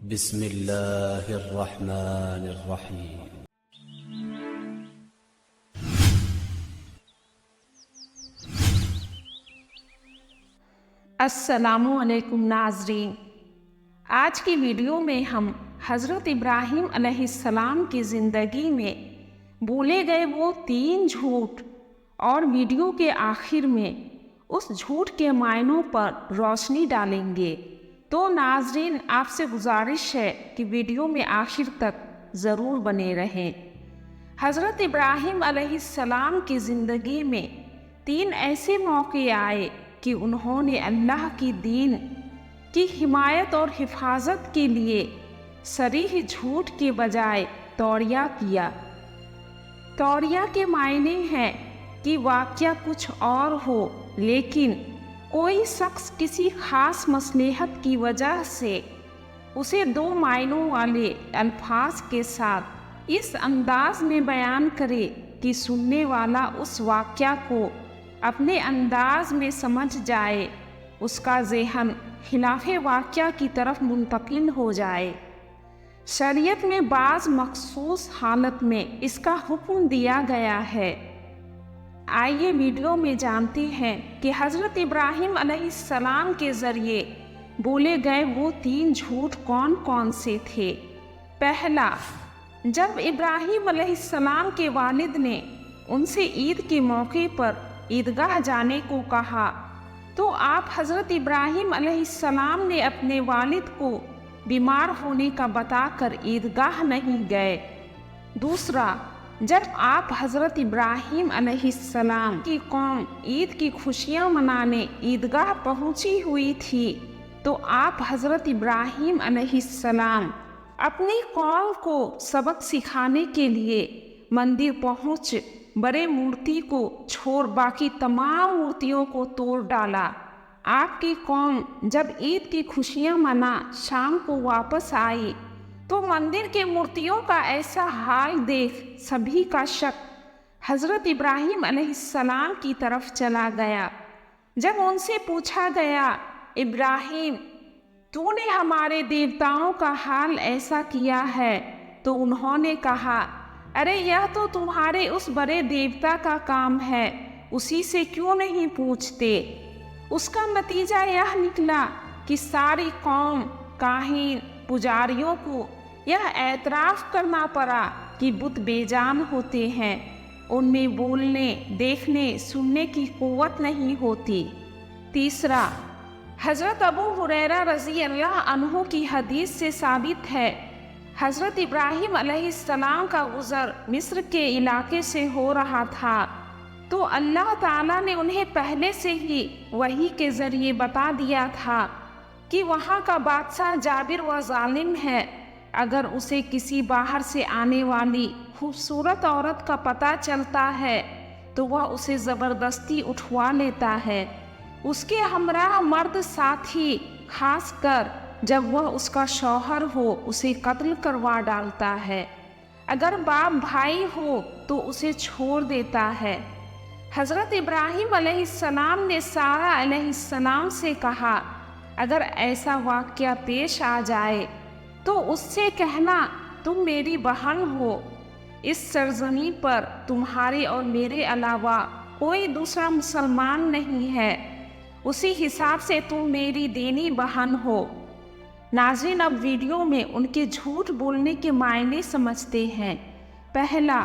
بسم اللہ الرحمن الرحیم۔ السلام علیکم ناظرین، آج کی ویڈیو میں ہم حضرت ابراہیم علیہ السلام کی زندگی میں بولے گئے وہ 3 جھوٹ اور ویڈیو کے آخر میں اس جھوٹ کے معنوں پر روشنی ڈالیں گے۔ تو ناظرین، آپ سے گزارش ہے کہ ویڈیو میں آخر تک ضرور بنے رہیں۔ حضرت ابراہیم علیہ السلام کی زندگی میں 3 ایسے موقع آئے کہ انہوں نے اللہ کی دین کی حمایت اور حفاظت کے لیے صریح جھوٹ کے بجائے توریہ کیا۔ توریہ کے معنی ہے کہ واقعہ کچھ اور ہو، لیکن کوئی شخص کسی خاص مصلحت کی وجہ سے اسے 2 معنوں والے الفاظ کے ساتھ اس انداز میں بیان کرے کہ سننے والا اس واقعہ کو اپنے انداز میں سمجھ جائے، اس کا ذہن خلاف واقعہ کی طرف منتقل ہو جائے۔ شریعت میں بعض مخصوص حالت میں اس کا حکم دیا گیا ہے۔ آئیے ویڈیو میں جانتے ہیں کہ حضرت ابراہیم علیہ السلام کے ذریعے بولے گئے وہ 3 جھوٹ کون کون سے تھے۔ پہلا، جب ابراہیم علیہ السلام کے والد نے ان سے عید کے موقع پر عیدگاہ جانے کو کہا تو آپ حضرت ابراہیم علیہ السلام نے اپنے والد کو بیمار ہونے کا بتا کر عیدگاہ نہیں گئے۔ دوسرا، جب آپ حضرت ابراہیم علیہ السلام کی قوم عید کی خوشیاں منانے عیدگاہ پہنچی ہوئی تھی تو آپ حضرت ابراہیم علیہ السلام اپنی قوم کو سبق سکھانے کے لیے مندر پہنچ بڑے مورتی کو چھوڑ باقی تمام مورتیوں کو توڑ ڈالا۔ آپ کی قوم جب عید کی خوشیاں منا شام کو واپس آئی تو مندر کے مورتیوں کا ایسا حال دیکھ سبھی کا شک حضرت ابراہیم علیہ السلام کی طرف چلا گیا۔ جب ان سے پوچھا گیا، ابراہیم، تو نے ہمارے دیوتاؤں کا حال ایسا کیا ہے، تو انہوں نے کہا، ارے یہ تو تمہارے اس بڑے دیوتا کا کام ہے، اسی سے کیوں نہیں پوچھتے؟ اس کا نتیجہ یہ نکلا کہ ساری قوم کاہن پجاریوں کو یہ اعتراف کرنا پڑا کہ بت بے جان ہوتے ہیں، ان میں بولنے، دیکھنے، سننے کی قوت نہیں ہوتی۔ تیسرا، حضرت ابو ہریرہ رضی اللہ عنہ کی حدیث سے ثابت ہے، حضرت ابراہیم علیہ السلام کا گزر مصر کے علاقے سے ہو رہا تھا تو اللہ تعالیٰ نے انہیں پہلے سے ہی وحی کے ذریعے بتا دیا تھا کہ وہاں کا بادشاہ جابر و ظالم ہے۔ اگر اسے کسی باہر سے آنے والی خوبصورت عورت کا پتہ چلتا ہے تو وہ اسے زبردستی اٹھوا لیتا ہے۔ اس کے ہمراہ مرد ساتھی، خاص کر جب وہ اس کا شوہر ہو، اسے قتل کروا ڈالتا ہے۔ اگر باپ بھائی ہو تو اسے چھوڑ دیتا ہے۔ حضرت ابراہیم علیہ السلام نے سارہ علیہ السلام سے کہا، اگر ایسا واقعہ پیش آ جائے تو اس سے کہنا تم میری بہن ہو، اس سرزمین پر تمہارے اور میرے علاوہ کوئی دوسرا مسلمان نہیں ہے، اسی حساب سے تم میری دینی بہن ہو۔ ناظرین، اب ویڈیو میں ان کے جھوٹ بولنے کے معنی سمجھتے ہیں۔ پہلا،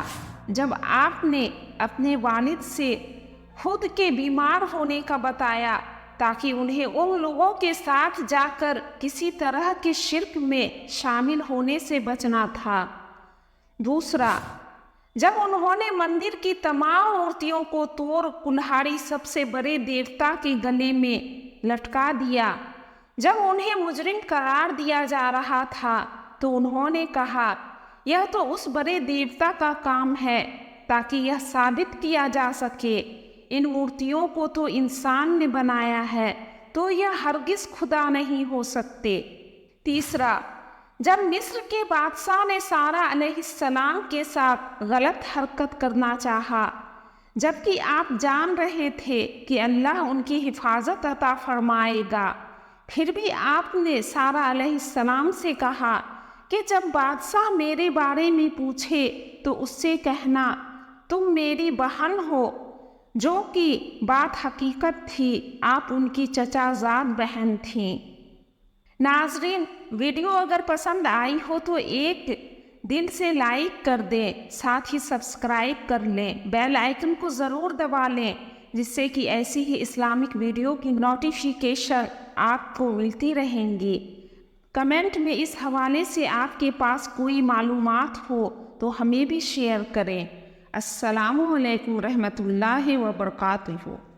جب آپ نے اپنے والد سے خود کے بیمار ہونے کا بتایا تاکہ انہیں ان لوگوں کے ساتھ جا کر کسی طرح کے شرک میں شامل ہونے سے بچنا تھا۔ دوسرا، جب انہوں نے مندر کی تمام مورتیوں کو توڑ کلہاڑی سب سے بڑے دیوتا کے گلے میں لٹکا دیا۔ جب انہیں مجرم قرار دیا جا رہا تھا تو انہوں نے کہا، یہ تو اس بڑے دیوتا کا کام ہے، تاکہ یہ ثابت کیا جا سکے ان مورتیوں کو تو انسان نے بنایا ہے، تو یہ ہرگز خدا نہیں ہو سکتے۔ تیسرا، جب مصر کے بادشاہ نے سارہ علیہ السلام کے ساتھ غلط حرکت کرنا چاہا، جبکہ آپ جان رہے تھے کہ اللہ ان کی حفاظت عطا فرمائے گا، پھر بھی آپ نے سارہ علیہ السلام سے کہا کہ جب بادشاہ میرے بارے میں پوچھے تو اس سے کہنا تم میری بہن ہو، جو کہ بات حقیقت تھی، آپ ان کی چچا زاد بہن تھیں۔ ناظرین، ویڈیو اگر پسند آئی ہو تو ایک دل سے لائک کر دیں، ساتھ ہی سبسکرائب کر لیں، بیل آئیکن کو ضرور دبا لیں، جس سے کہ ایسی ہی اسلامک ویڈیو کی نوٹیفیکیشن آپ کو ملتی رہیں گی۔ کمنٹ میں اس حوالے سے آپ کے پاس کوئی معلومات ہو تو ہمیں بھی شیئر کریں۔ السلام علیکم ورحمۃ اللہ وبرکاتہ۔